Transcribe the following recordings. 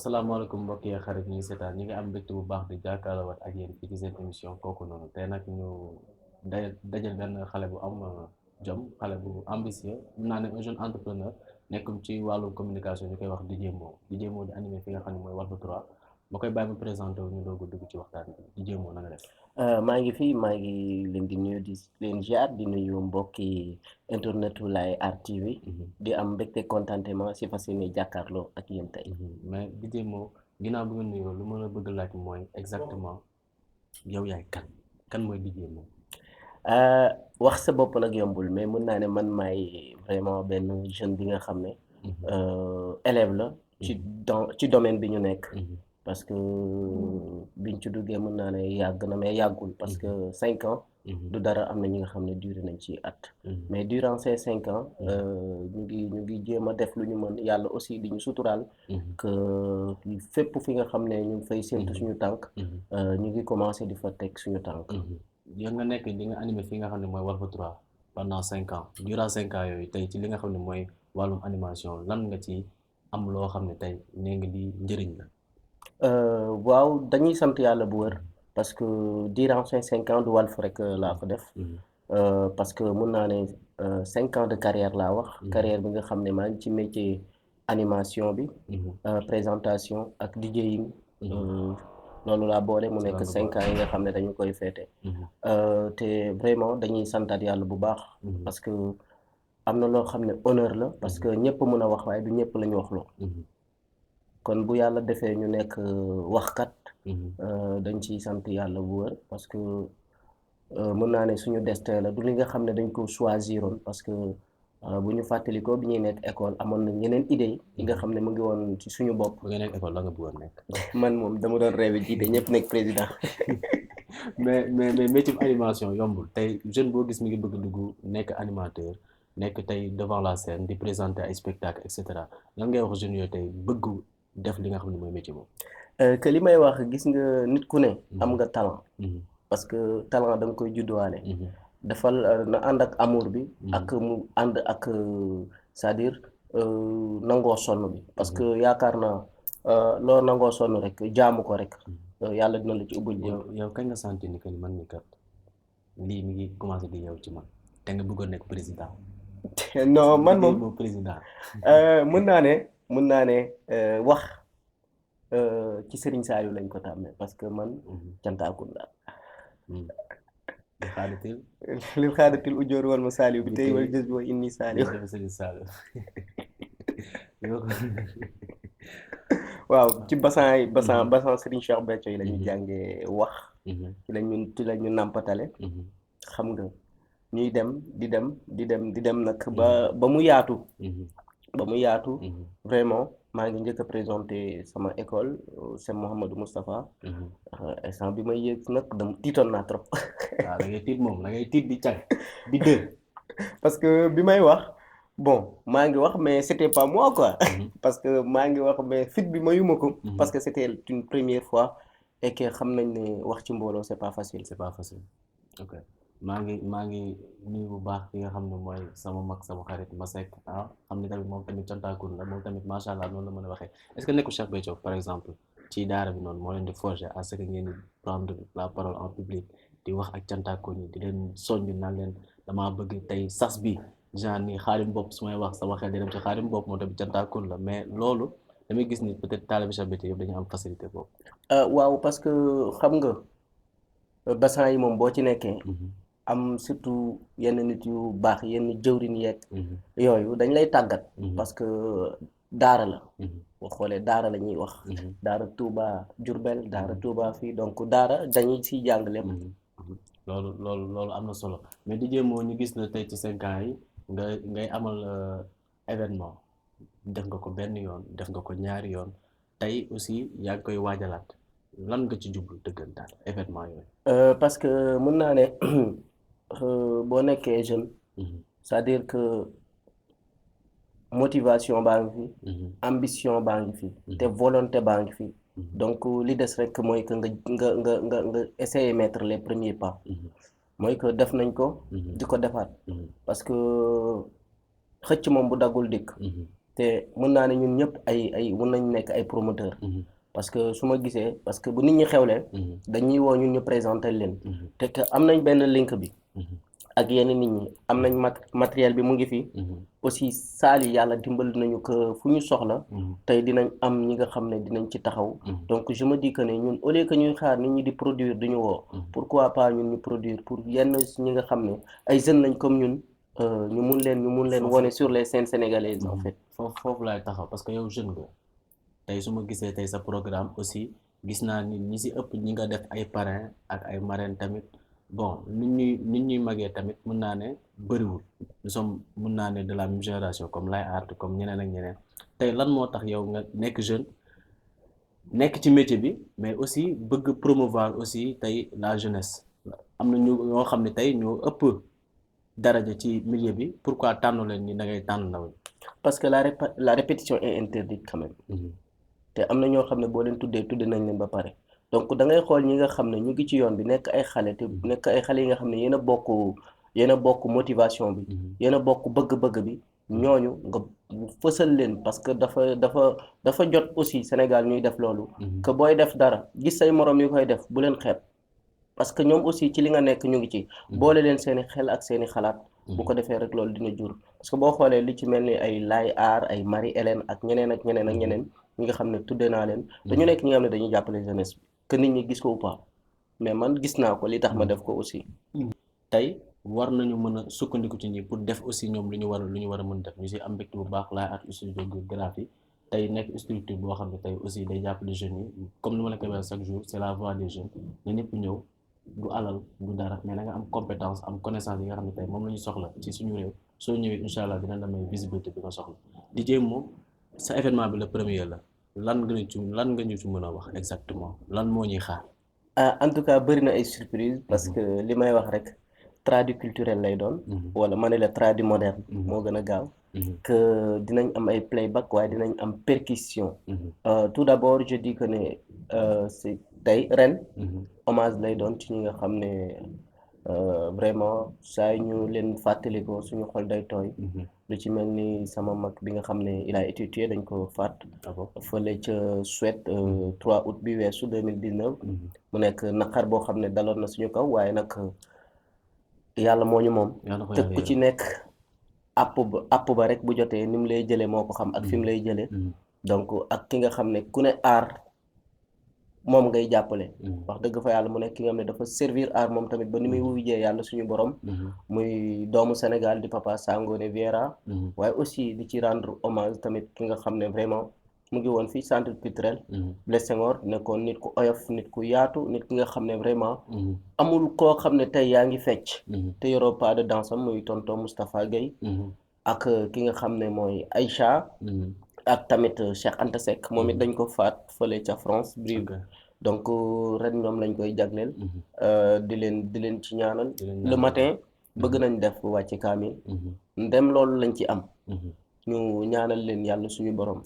asalaamaaleykum mbokk yi xarit ñi seetaan ñi ngi am mbégte bu baax di jàkkaarloowaat ak yéen fii ci seen émission kooku noonu tey nag ñu dajal benn xale bu am jom xale bu ambitieux mun naa ne un jeune entrepreneur nekkum ci wàllum communication ñu koy wax DJ Mo di animé fi nga xam ne mooy Walf 3 ma koy bàyyi mu présenté wu ñu doog a dugg ci waxtaan bi DJ Mo na nga def. maa ngi fi maa ngi leen di nuyu di leen ziar di nuyu mbokki internetu Laye Art TV di am mbégte contentement si fas yéene jàkkaarloo ak yéen tey. mais DJ Mo ginnaaw bi nga nuyoo lu ma la bëgg laaj mooy exactement yow yaay kan mooy DJ Mo. wax sa bopp nag yombul mais mën naa ne man maay vraiment benn jeune bi nga xam ne élève la ci domaine bi ñu nekk. Parce que biñ ci duggee mën naa ne yàgg na mais yàggul parce que 5 ans du dara am na ñi nga xam ne duré nañ ci at mais durant ces 5 ans ñu ngi jéem a def lu ñu mën yàlla aussi di ñu suturaal que fépp fi nga xam ne ñu ngi fay séntu suñu tànk ñu ngi commencé di fa teg suñu tànk. yow nga nekk di nga animé fi nga xam ne mooy Walf 3 pendant 5 ans durant 5 ans yooyu tey ci li nga xam ne mooy wàllum animation lan nga ci am loo xam ne tey nee nga di njëriñ la. waaw dañuy sant yàlla bu wër parce que durant ces 5 ans du Walf rek laa ko def parce que mun naa ne 5 ans de carrière laa wax carrière bi nga xam ne maa ngi ci métier animation bi présentation ak DJing loolu laa boole mu nekk 5 ans yi nga xam ne dañu koy féete te vraiment dañuy santaat yàlla bu baax parce que am na loo xam ne honneur la parce que ñëpp mën a wax waaye du ñëpp la ñu wax loo kon bu yàlla defee ñu nekk waxkat dañ ciy sant yàlla bu wër parce que mën naa ne suñu destin la du li nga xam ne dañ ko choisiroon parce que bu ñu fàttalikoo bi ñuy nekk école amoon na yeneen idée yi nga xam ne mu ngi woon ci suñu bopp. bu nga nekk école la nga bëggoon nekk. man moom dama doon rêvé jiite ñëpp nekk président. mais métier animation yombul tey jeune boo gis mi ngi bëgg dugg nekk animateur nekk tey devant la scène di présenter ay spectacle et cetera lan ngay wax jeunes yooyu tey bëgg def li nga xam ne mooy métier boobu. que li may wax gis nga nit ku ne am nga talent parce que talent da nga koy judduwaale dafal na ànd ak amour bi ak mu ànd ak c'est-à-dire nangoo sonn bi parce que yaakaar naa loo nangoo sonn rek jaamu ko rek yàlla dina la ci ubbil yow kañ nga sentir ni que ni man mi kat lii mi ngi commencé di yow ci man te nga bëggoon nekk président. non man moom président. mën naa ne wax ci Serigne Saliou lañ ko tàmmee parce que man cantaakun laa li xaadatil ujóor wal ma Saliou bi tey wal jës bi wa inni Saliou waaw ci basan Serigne Cheikh Béthio yi la ñu jàngee wax ci la ñu nàmpatale xam nga ñuy dem di dem nag ba mu yaatu vraiment maa ngi njëkk a présenté sama école c'est Mouhamadou Moustapha instant bi may yéeg nag dama tiitoon naa trop. waaw da ngay tiit moom da ngay tiit di cag di dër parce que bi may wax bon maa ngi wax mais c'était pas moi quoi parce que maa ngi wax mais fit bi mayuma ko parce que c'était une première fois et que xam nañ ne wax ci mbooloo c'est pas facile. ok maa ngi nuyu bu baax ki nga xam ne mooy sama mag sama xarit Masek xam ne tamit moom tamit cantaakun la moom tamit macha allah noonu la mën a waxee est-ce que nekkul Cheikh Béthio par exemple ci daara bi noonu moo leen di forger à ce que ngeen di prendre la parole en public di wax ak cantaakun yi di leen soññ naan leen damaa bëgg tey sas bi genre ni xaarim bopp su may wax sama xel di dem ci xaarim bopp moom tamit cantaakun la mais loolu damay gis ni peut-être taalibe Cheikh Béthio yëpp dañu am facilité boobu. waaw parce que xam nga bassin yi moom boo ci nekkee. am surtout yenn nit yu baax yenn jëwriñ yeeg yooyu dañ lay tàggat parce que daara la boo xoolee daara la ñuy wax daara Touba Diourbel daara Touba fii donc daara dañuy siy jàng lépp loolu am na solo mais DJ Mo ñu gis la tey ci 5 ans yi ngay amal événement def nga ko benn yoon def nga ko ñaari yoon tey aussi yaa ngi koy waajalaat lan nga ci jublu dëggantaan événement yooyu parce que mën naa ne boo nekkee jeune c'est-à-dire que motivation baa ngi fi ambition baa ngi fi te volonté baa ngi fi donc li des rek mooy que nga essayer mettre les premiers pas mooy que def nañ ko di ko defaat parce que xëcc moom bu daggul dikk te te mën naa ne ñun ñëpp ay mën nañ nekk ay promoteur parce que su ma gisee parce que bu nit ñi xewlee dañuy woo ñun ñu présenter leen te que am nañ benn link bi ak yenn nit ñi am nañ matériel bi mu ngi fi aussi saal yi yàlla dimbali nañu que fu ñu soxla tey dinañ am ñi nga xam ne dinañ ci taxaw donc je me dis que ne ñun au lieu que ñuy xaar nit ñi di produire duñu woo pourquoi pas ñun ñu produire pour yenn ñi nga xam ne ay jeunes lañ comme ñun ñu mun leen wone sur les scènes sénégalaises en fait foofu laay taxaw parce que yow jeune nga tey su ma gisee tey sa programme aussi gis naa ni ñi si ëpp ñi nga def ay parrain ak ay marraine tamit bon nit ñuy magee tamit mën naa ne bëriwul nous sommes mën naa ne de la même génération comme Laye Art comme ñeneen ak ñeneen tey lan moo tax yow nga nekk jeune nekk ci métier bi mais aussi bëgg promouvoir aussi tey la jeunesse am na ñu ñoo xam ne tey ñoo ëpp daraja ci milieu bi pourquoi tànnu leen ni da ngay tànn ndaw ñi parce que la répétition est interdite quand même te am na ñoo xam ne boo leen tudde nañ leen ba pare donc da ngay xool ñi nga xam ne ñu ngi ci yoon bi nekk ay xale te nekk ay xale yi nga xam ne yéen a bokk motivation bi yéen a bokk bëgg-bëgg bi ñooñu nga fësal leen parce que dafa jot aussi Sénégal ñuy def loolu que booy def dara gis say moroom yi koy def bu leen xeeb parce que ñoom aussi ci li nga nekk ñu ngi ci boole leen seeni xel ak seeni xalaat bu ko defee rek loolu dina jur parce que boo xoolee li ci mel ni ay Laye Art ay Marie Hélène ak ñeneen ñi nga xam ne tuddee naa leen dañu nekk ñi nga xam ne dañuy jàppale jeunesse bi que nit ñi gis ko ou pas mais man gis naa ko li tax ma def ko aussi tey war nañu mën a sukkandiku ci ñi pour def aussi ñoom lu ñu war a mën def ñu si am mbégte bu baax Laye Art studiographie tey nekk structure boo xam ne tey aussi day jàppale jeunes yi comme ni ma la koy waxee chaque jour c'est la voix des jeunes ne ñëpp ñëw du alal du dara mais da nga am compétence am connaissance yi nga xam ne tey moom la ñu soxla ci suñu réew soo ñëwee incha allah dina la may visibilité bi nga soxla DJ moom sa événement bi le premier la lan nga ñu ci mën a wax exactement lan moo ñuy xaar. En tout cas bëri na ay surprise parce que li may wax rek tradi culturel lay doon. wala ma ne la tradi moderne. moo gën a gaaw. que dinañ am ay playback waaye dinañ am percussion. Tout d'abord je dis que ne c'est tey ren. hommage lay doon ci ñi nga xam ne vraiment saa ñu leen fàttalikoo suñu xol day tooy. lu ci mel ni sama mag bi nga xam ne il a été tué dañ ko faat. fële ca Suède 3 août bi weesu 2019. mu nekk naqar boo xam ne daloon na suñu kaw waaye nag yàlla moo ñu moom. te ku ci nekk àpp ba rek bu jotee ni mu lay jëlee moo ko xam ak fi mu lay jëlee. donc ak ki nga xam ne ku ne aar moom ngay jàppale. wax dëgg fa yàlla mu nekk ki nga xam ne dafa servir aar moom tamit ba ni muy wujjee yàlla suñu borom. muy doomu Sénégal di Papa Sangoné Viera. waaye aussi di ci rendre hommage tamit ki nga xam ne vraiment mu ngi woon fii centre culturel. Blaise Senghor nekkoon nit ku oyof nit ku yaatu nit ki nga xam ne vraiment. amul koo xam ne tey yaa ngi fecc. te yoroo pas de danse am muy tonton Moustapha Gueye. ak ki nga xam ne mooy Aïcha. ak tamit Cheikh Anta Seck moom it dañ ko faat fële ca France Brive donc ren ñoom lañ koy jagleel di leen ci ñaanal le matin bëgg nañ def wàcce kaamil ndem loolu lañ ci am ñu ñaanal leen yàlla suñu borom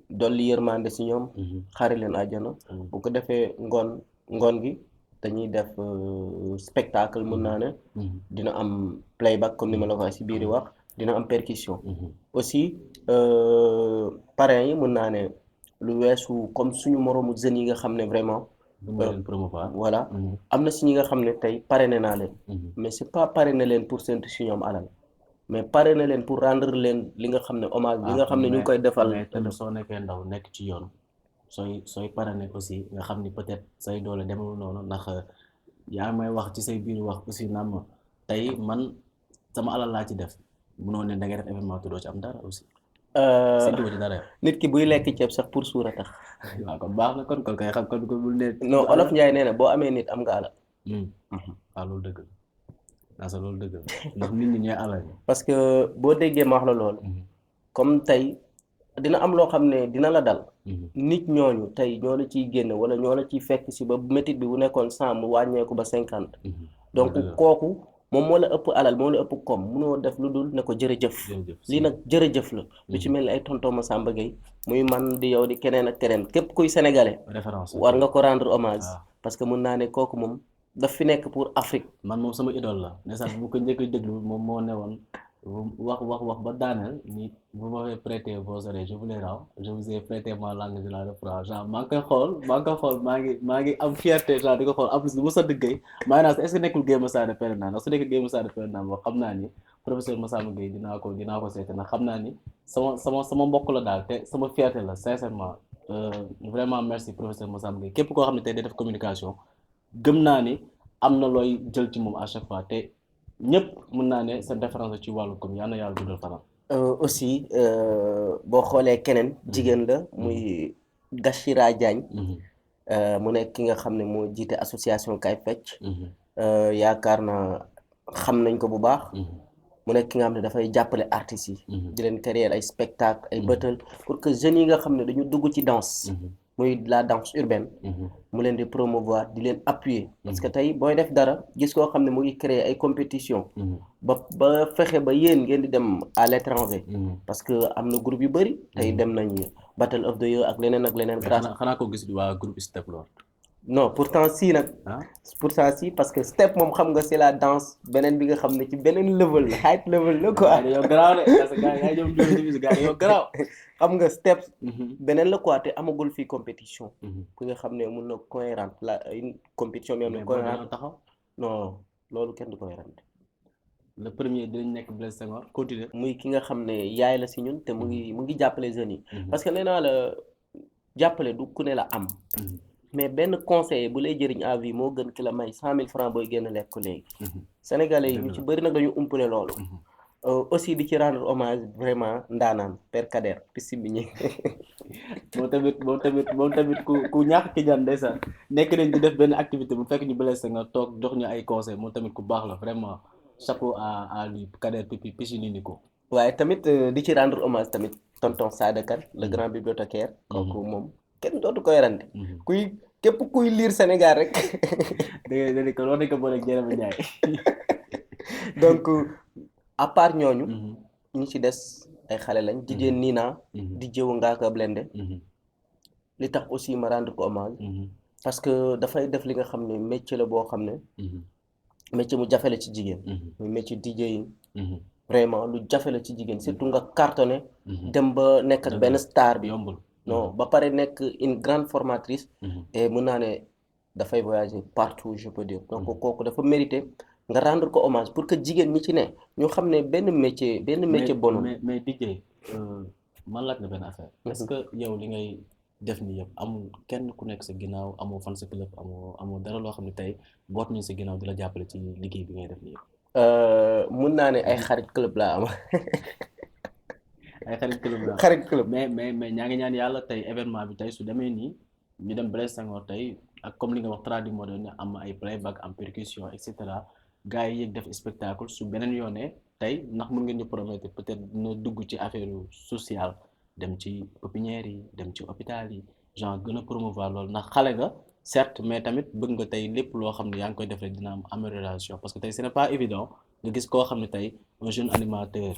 dolli yërmande si ñoom xaari leen àjjana bu ko defee ngoon gi dañuy def spectacle mën naa ne dina am playback comme ni ma la ko waxee si biir wax dina am percussion aussi parrain yi mën naa ne lu weesu comme suñu moroomu jeunes yi nga xam ne vraiment voilà am na si ñi nga xam ne tey parrainé naa leen mais c'est pas parrainé leen pour séntu si ñoom alal mais parrainé leen pour rendre leen li nga xam ne hommage bi nga xam ne ñu ngi koy defal mais soo nekkee ndaw nekk ci yoon sooy parrainé aussi nga xam ni peut-être say doole demewul noonu ndax yaa may wax ci say biir wax aussi naan ma tey man sama alal laa ci def munoo ne da ngay def événement te doo ci am dara aussi. ci dara nit ki buy lekk ceeb sax pour suur a tax. waaw kon baax na kon kay xam kon bul ne. non Olof Njaay nee na boo amee nit am nga alal. waaw loolu dëgg la loolu dëgg la ndax nit ñi ñooy alal. parce que boo déggee ma wax la loolu. comme tey dina am loo xam ne dina la dal. nit ñooñu tey ñoo la ciy génne wala ñoo la ciy fekk si ba métit bi bu nekkoon 100 mu wàññeeku ba 50. donc kooku. moom moo la ëpp alal moo la ëpp koom munoo def lu dul ne ko jërëjëf lii nag jërëjëf la lu ci mel ni ay tonton Massamba Gueye muy man di yow di keneen ak keneen képp kuy sénégalais war nga ko rendre hommage parce que mun naa ne kooku moom daf fi nekk pour Afrique man moom sama idole la ndeysaan bu ko njëkk a déglu moom moo ne woon wax ba daaneel ni vous m'avez prêté vos oreilles je vous les rends je vous ai prêté ma langue je la reprends genre maa ngi koy xool maa ngi am fierté genre di ko xool en plus du ma sant Guèye maa ngi naan est-ce que nekkul Guèye Massada Penda ndax su nekkee Guèye Massada Penda boo xam naa ni professeur Massamba Guèye dinaa ko seete ndax xam naa ni sama mbokk la daal te sama fierté la sincèrement vraiment merci professeur Massamba Guèye képp koo xam ne tey day def communication gëm naa ni am na looy jël ci moom à chaque fois te ñëpp mën naa ne sa différence ci wàllu comme yal na yàlla guddal fanam. aussi boo xoolee keneen jigéen la muy Gachira Diagne mu nekk ki nga xam ne moo jiite association Kay Fecc yaakaar naa xam nañ ko bu baax mu nekk ki nga xam ne dafay jàppale artistes yi di leen créer ay spectacle ay battle pour que jeunes yi nga xam ne dañu dugg ci danse muy la danse urbaine mu leen di promouvoir di leen appuyer parce que tey booy def dara gis koo xam ne mu ngi créer ay compétition ba fexe ba yéen ngeen di dem à l'étranger parce que am na groupe yu bëri tey dem nañ Battle of the Year ak leneen grâce xanaa ko gis waa groupe Step Lord non pourtant si nag pourtant si parce que step moom xam nga c'est la danse beneen bi nga xam ne ci beneen level la high level la quoi yow garaaw de parce que gars yi ñoom yow garaaw xam nga step beneen la quoi te amagul fii compétition ku nga xam ne mun na cohérente la une compétition bi am na cohérente taxaw non loolu kenn du cohérente le premier dinañ nekk Blaise Senghor continuer muy ki nga xam ne yaay la si ñun te mu ngi jàppale jeunes yi parce que nee naa la jàppale du ku ne la am mais benn conseiller bu lay jëriñ à vie moo gën ki la may 100 000 francs booy génn lekk ko léegi sénégalais yi ñu ci bëri nag dañu umpale loolu aussi di ci rendre hommage vraiment ndaanaan Père Kader pisi bi ñi moom tamit ku ñàkk ki ñaan ndeysaan nekk nañ di def benn activité bu fekk ñu blessé nga toog jox ñu ay conseil moom tamit ku baax la vraiment chapeau à lui Kader pipi pisi ni ko waaye tamit di ci rendre hommage tamit tonton Sada Kane le grand bibliothécaire kooku moom kenn dootu koy rande képp kuy lire Sénégal rek dégg ko loolu nañ ko boole ak Jérémy Ndiaye donc à part ñooñu ñu ci des ay xale lañ jigéen Nina di jëw Ngaaka Blindé li tax aussi ma rendre ko hommage parce que dafay def li nga xam ne métier la boo xam ne métier mu jafe la ci jigéen muy métier DJing vraiment lu jafe la ci jigéen surtout nga cartonné dem ba nekk ak benn star bi yombul non ba pare nekk une grande formatrice et mën naa ne dafay voyager partout je peux dire donc kooku dafa mérité nga rendre ko hommage pour que jigéen ñi ci ne ñu xam ne benn métier bonul mais DJ man laaj na benn affaire est-ce que yow li ngay def ni yëpp amul kenn ku nekk sa ginnaaw amoo fan sa club amoo dara loo xam ne tey boot ñu sa ginnaaw di la jàppale ci liggéey bi ngay def ni yëpp mun naa ne ay xarit club laa am ay xarit club mais ñaa ngi ñaan yàlla tey événement bi tey su demee nii ñu dem Blaise Senghor tey ak comme li nga wax tradi moderne am ay playback am percussion et cetera gars yi yëg def spectacle su beneen yoonee tey ndax mën ngeen ñu promettre peut-être dina dugg ci affaire sociale dem ci pépinière yi dem ci hôpital yi genre gën a promouvoir loolu ndax xale nga certes mais tamit bëgg nga tey lépp loo xam ne yaa ngi koy def rek dina am amélioration parce que tey ce n'est pas évident nga gis koo xam ne tey un jeune animateur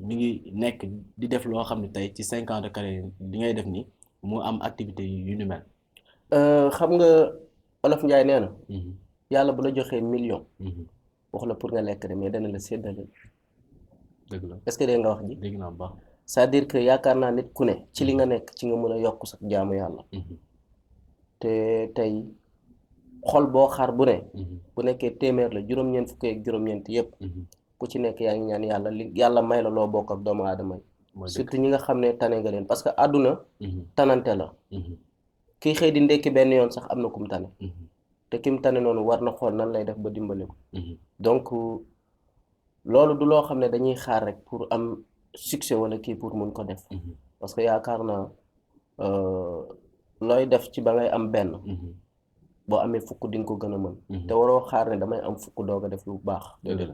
mi ngi nekk di def loo xam ne tey ci 5 ans de carrière li ngay def nii mu am activité yu ni mel. xam nga Olof Njaay nee na yàlla bu la joxee million wax la pour nga lekk de mais dana la séddale dëgg la est-ce que dégg nga wax ji dégg naa baax c'est-à-dire que yaakaar naa nit ku ne ci li nga nekk ci nga mën a yokk sax jaamu yàlla te tey xol boo xaar bu ne bu nekkee téeméer la juróom-ñeent fukki ak juróom-ñeent yëpp ku ci nekk yaa ngi ñaan yàlla li yàlla may la loo bokk ak doomu aadama yi surtout ñi nga xam ne tane nga leen parce que àdduna tanante la kii xëy di ndekki benn yoon sax am na kum tane te kim tane noonu war na xool nan lay def ba dimbali ko donc loolu du loo xam ne dañuy xaar rek pour am succès wala kii pour mun ko def parce que yaakaar naa looy def ci ba ngay am benn boo amee fukk di nga ko gën a mën te waroo xaar ne damay am fukk doog a def lu baax déedéet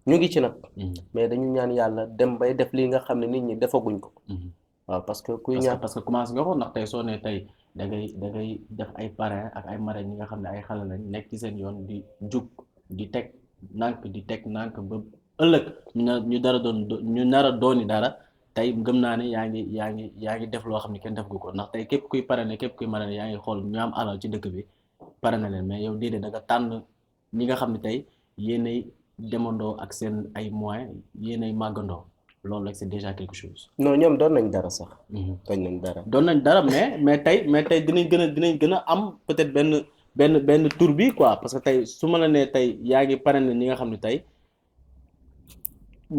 ñu ngi ci nag mais dañu ñaan yàlla dem bay def lii nga xam ne nit ñi defaguñ ko waaw parce que kuy ñaan parce que commencé nga ko ndax tey soo ne tey da ngay def ay parrain ak ay marraine ñi nga xam ne ay xale lañ nekk ci seen yoon di jug di teg nànk ba ëllëg ñu nar a dooni dara tey gëm naa ne yaa ngi def loo xam ne kenn def gu ko ndax tey képp kuy parrainer képp kuy marraine yaa ngi xool ñu am alal ci dëkk bi parrainer leen mais yow déedéet da nga tànn ñi nga xam ne tey yéenay demandoo ak seen ay moyens yéenay màggandoo loolu rek c'est déjà quelque chose. non ñoom doon nañ dara sax. doon nañ dara. doon nañ dara mais tey dinañ gën a am peut-être benn tour bi quoi parce que tey su ma la nee tey yaa ngi pare na ñi nga xam ne tey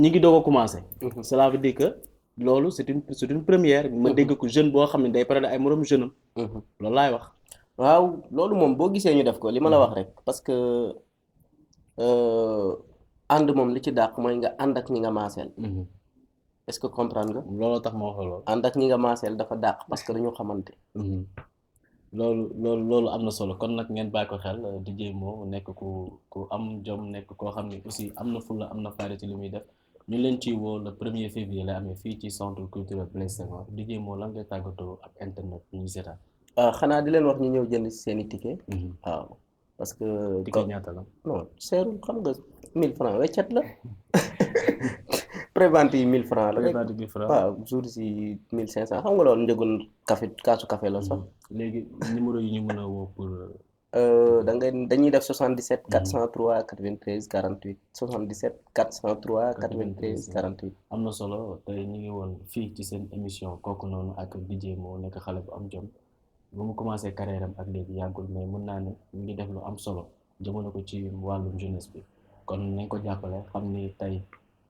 ñi ngi doog a commencé. cela veut dire que loolu c'est une première. ma dégg ko jeune boo xam ne day pare ay moroom jeune am. loolu laay wax. waaw loolu moom boo gisee ñu def ko li ma la wax rek parce que ànd moom li ci dàq mooy nga ànd ak ñi nga maaseel. est-ce que comprendre nga. looloo tax ma wax loolu. ànd ak ñi nga maaseel dafa dàq parce que dañu xamante. loolu am na solo kon nag ngeen bàyyi ko xel DJ Mo nekk ku am jom nekk koo xam ne aussi am na fulla am na fayda ci li muy def ñu leen ciy woo le 1er février lay amee fii ci centre culturel Blaise Senghor DJ Mo lan ngay tàggatoo ak internet ñu seetaan. xanaa di leen wax ñu ñëw jënd seeni ticket. waaw parce que. ticket ñaata la. non seerul xam nga 1000 francs weccet la. prévente yi 1000 francs la rek. prévente 1000 francs waaw jour si 1500 xam nga loolu njëgul café kaasu café la sax. léegi numéro yi ñu mën a woo pour. dañuy def 77 403 93 48 77 403 93 48. am na solo tey ñu ngi woon fii ci seen émission kooku noonu ak DJ Mo nekk xale bu am jom bu mu commencé carrière am ak léegi yàggul mais mën naa ne mu ngi def lu am solo jëmale ko ci wàllum jeunesse bi kon nañ ko jàppale xam ni tey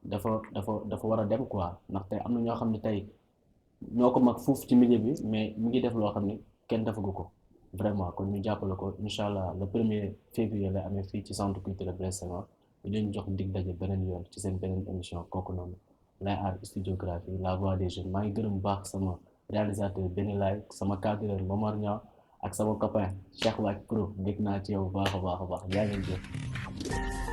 dafa war a dem quoi ndax tey am na ñoo xam ne tey ñoo ko mag fuuf ci milieu bi mais mu ngi def loo xam ni kenn defagu ko. vraiment kon ñu jàppale ko incha allah le 1er février lay amee fii ci centre culturel Blaise Senghor ñu leen jox dig daje beneen yoon ci seen beneen émission kooku noonu Lay Art Studiographie la voix des jeunes maa ngi gërëm bu baax sama réalisateur Benny Lay sama cadreur Momar Niang ak sama copain Cheikh Wack Pro dégg naa ci yow bu baax a baax yaa ngeen jëf